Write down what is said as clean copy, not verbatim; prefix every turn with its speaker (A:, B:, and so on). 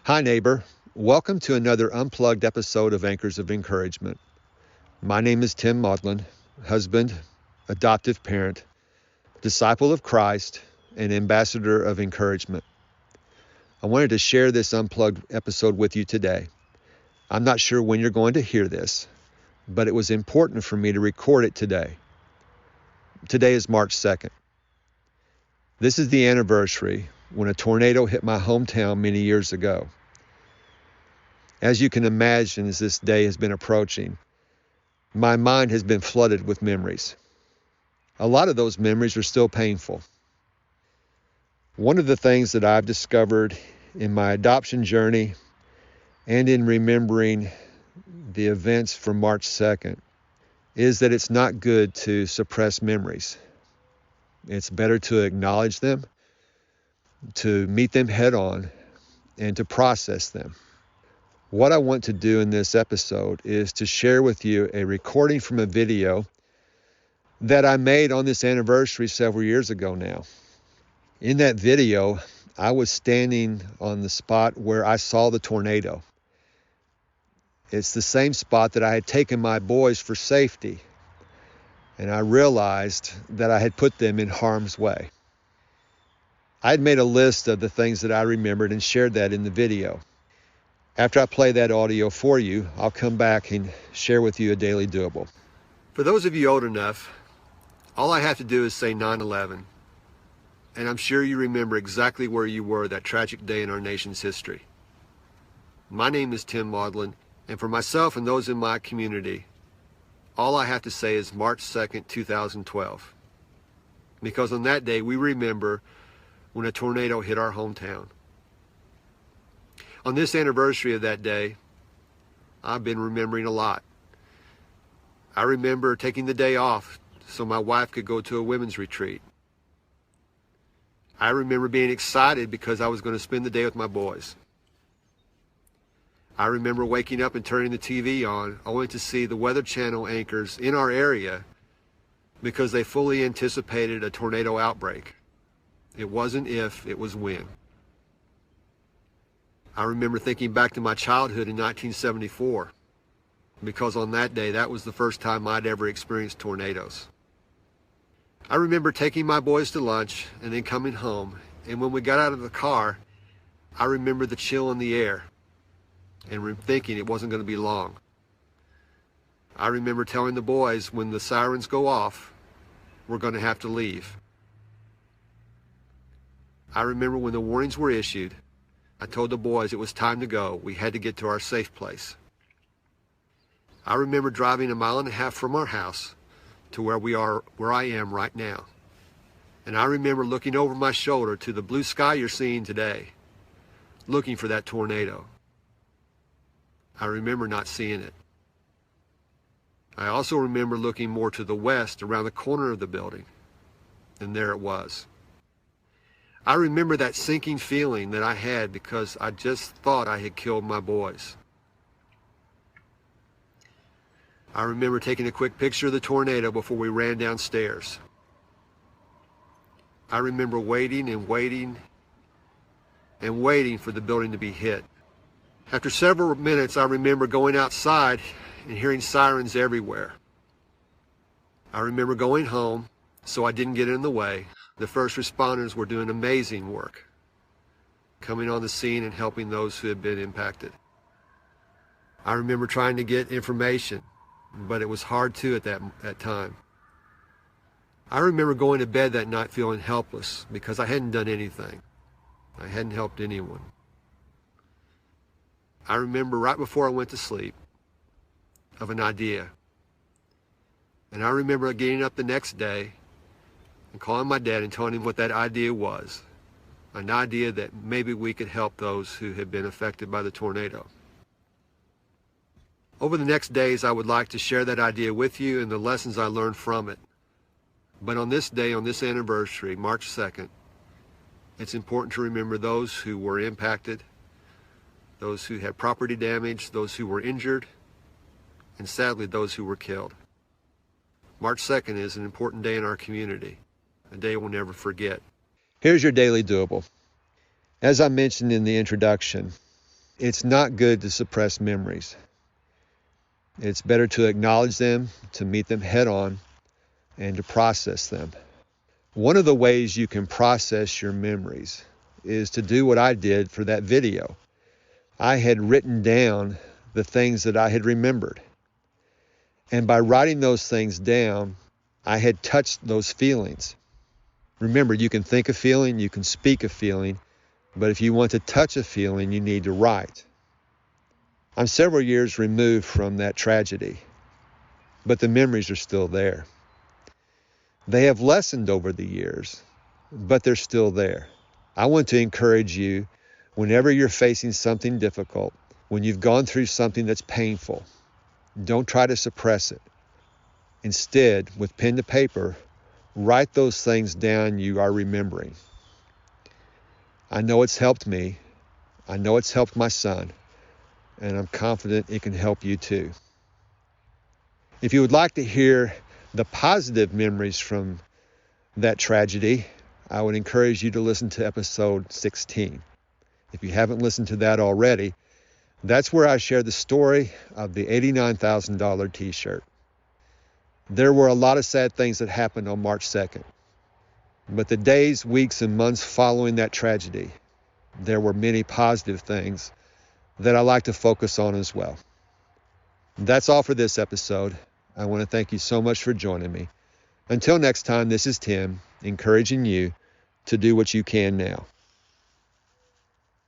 A: Hi, neighbor. Welcome to another unplugged episode of Anchors of Encouragement. My name is Tim Maudlin, husband, adoptive parent, disciple of Christ, and ambassador of encouragement. I wanted to share this unplugged episode with you today. I'm not sure when you're going to hear this, but it was important for me to record it today. Today is March 2nd. This is the anniversary when a tornado hit my hometown many years ago. As you can imagine, as this day has been approaching, my mind has been flooded with memories. A lot of those memories are still painful. One of the things that I've discovered in my adoption journey and in remembering the events from March 2nd is that it's not good to suppress memories. It's better to acknowledge them, to meet them head on, and to process them. What I want to do in this episode is to share with you a recording from a video that I made on this anniversary several years ago now. In that video, I was standing on the spot where I saw the tornado. It's the same spot that I had taken my boys for safety, and I realized that I had put them in harm's way. I had made a list of the things that I remembered and shared that in the video. After I play that audio for you, I'll come back and share with you a daily doable. For those of you old enough, all I have to do is say 9/11, and I'm sure you remember exactly where you were that tragic day in our nation's history. My name is Tim Maudlin, and for myself and those in my community, all I have to say is March 2nd, 2012. Because on that day, we remember when a tornado hit our hometown. On this anniversary of that day, I've been remembering a lot. I remember taking the day off so my wife could go to a women's retreat. I remember being excited because I was going to spend the day with my boys. I remember waking up and turning the TV on, only to see the Weather Channel anchors in our area because they fully anticipated a tornado outbreak. It wasn't if, it was when. I remember thinking back to my childhood in 1974, because on that day, that was the first time I'd ever experienced tornadoes. I remember taking my boys to lunch and then coming home, and when we got out of the car, I remember the chill in the air and thinking it wasn't going to be long. I remember telling the boys when the sirens go off, we're going to have to leave. I remember when the warnings were issued, I told the boys it was time to go. We had to get to our safe place. I remember driving 1.5 miles from our house to where I am right now. And I remember looking over my shoulder to the blue sky you're seeing today, looking for that tornado. I remember not seeing it. I also remember looking more to the west around the corner of the building, and there it was. I remember that sinking feeling that I had because I just thought I had killed my boys. I remember taking a quick picture of the tornado before we ran downstairs. I remember waiting and waiting and waiting for the building to be hit. After several minutes, I remember going outside and hearing sirens everywhere. I remember going home so I didn't get in the way. The first responders were doing amazing work, coming on the scene and helping those who had been impacted. I remember trying to get information, but it was hard to at that time. I remember going to bed that night feeling helpless because I hadn't done anything. I hadn't helped anyone. I remember right before I went to sleep of an idea. And I remember getting up the next day and calling my dad and telling him what that idea was. An idea that maybe we could help those who had been affected by the tornado. Over the next days, I would like to share that idea with you and the lessons I learned from it. But on this day, on this anniversary, March 2nd, it's important to remember those who were impacted, those who had property damage, those who were injured, and sadly, those who were killed. March 2nd is an important day in our community, a day we'll never forget. Here's your daily doable. As I mentioned in the introduction, It's not good to suppress memories. It's better to acknowledge them, to meet them head on, and to process them. One of the ways you can process your memories is to do what I did for that video. I had written down the things that I had remembered. And by writing those things down, I had touched those feelings. Remember, you can think a feeling, you can speak a feeling, but if you want to touch a feeling, you need to write. I'm several years removed from that tragedy, but the memories are still there. They have lessened over the years, but they're still there. I want to encourage you, whenever you're facing something difficult, when you've gone through something that's painful, don't try to suppress it. Instead, with pen to paper, write those things down you are remembering. I know it's helped me. I know it's helped my son, and I'm confident it can help you too. If you would like to hear the positive memories from that tragedy, I would encourage you to listen to episode 16. If you haven't listened to that already, that's where I share the story of the $89,000 t-shirt. There were a lot of sad things that happened on March 2nd, but the days, weeks, and months following that tragedy, there were many positive things that I like to focus on as well. That's all for this episode. I want to thank you so much for joining me. Until next time, this is Tim, encouraging you to do what you can now.